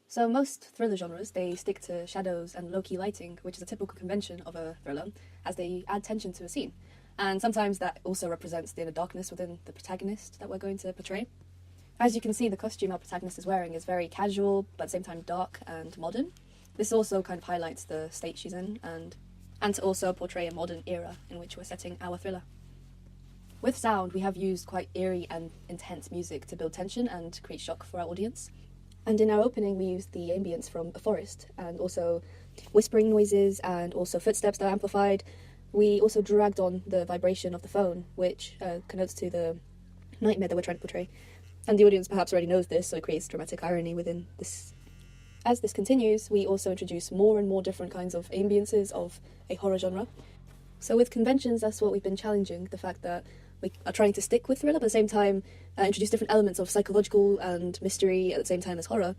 So most thriller genres, they stick to shadows and low-key lighting, which is a typical convention of a thriller, as they add tension to a scene. And sometimes that also represents the inner darkness within the protagonist that we're going to portray. As you can see, the costume our protagonist is wearing is very casual, but at the same time dark and modern. This also kind of highlights the state she's in, and to also portray a modern era in which we're setting our thriller. With sound, we have used quite eerie and intense music to build tension and create shock for our audience. And in our opening, we used the ambience from a forest, and also whispering noises, and also footsteps that are amplified. We also dragged on the vibration of the phone, which connotes to the nightmare that we're trying to portray. And the audience perhaps already knows this, so it creates dramatic irony within this. As this continues, we also introduce more and more different kinds of ambiences of a horror genre. So with conventions, that's what we've been challenging, the fact that we are trying to stick with thriller, but at the same time introduce different elements of psychological and mystery at the same time as horror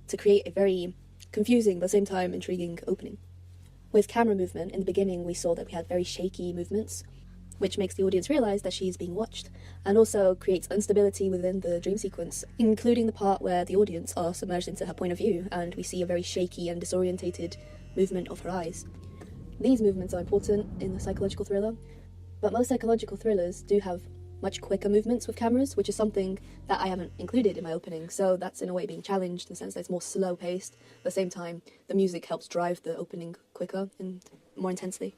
to create a very confusing but at the same time intriguing opening. With camera movement, in the beginning we saw that we had very shaky movements, which makes the audience realise that she is being watched, and also creates instability within the dream sequence, including the part where the audience are submerged into her point of view and we see a very shaky and disorientated movement of her eyes. These movements are important in the psychological thriller, but most psychological thrillers do have much quicker movements with cameras, which is something that I haven't included in my opening, so that's in a way being challenged in the sense that it's more slow-paced. At the same time, the music helps drive the opening quicker and more intensely.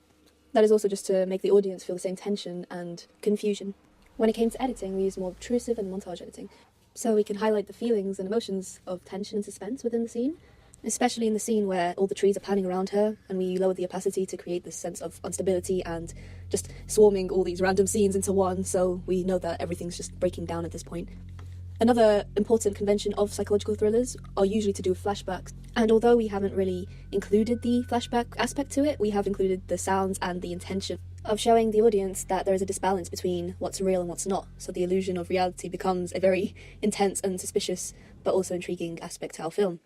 That is also just to make the audience feel the same tension and confusion. When it came to editing, we used more obtrusive and montage editing, so we can highlight the feelings and emotions of tension and suspense within the scene, especially in the scene where all the trees are panning around her, and we lower the opacity to create this sense of instability and just swarming all these random scenes into one, so we know that everything's just breaking down at this point. Another important convention of psychological thrillers are usually to do with flashbacks, and although we haven't really included the flashback aspect to it, we have included the sounds and the intention of showing the audience that there is a disbalance between what's real and what's not, so the illusion of reality becomes a very intense and suspicious but also intriguing aspect to our film.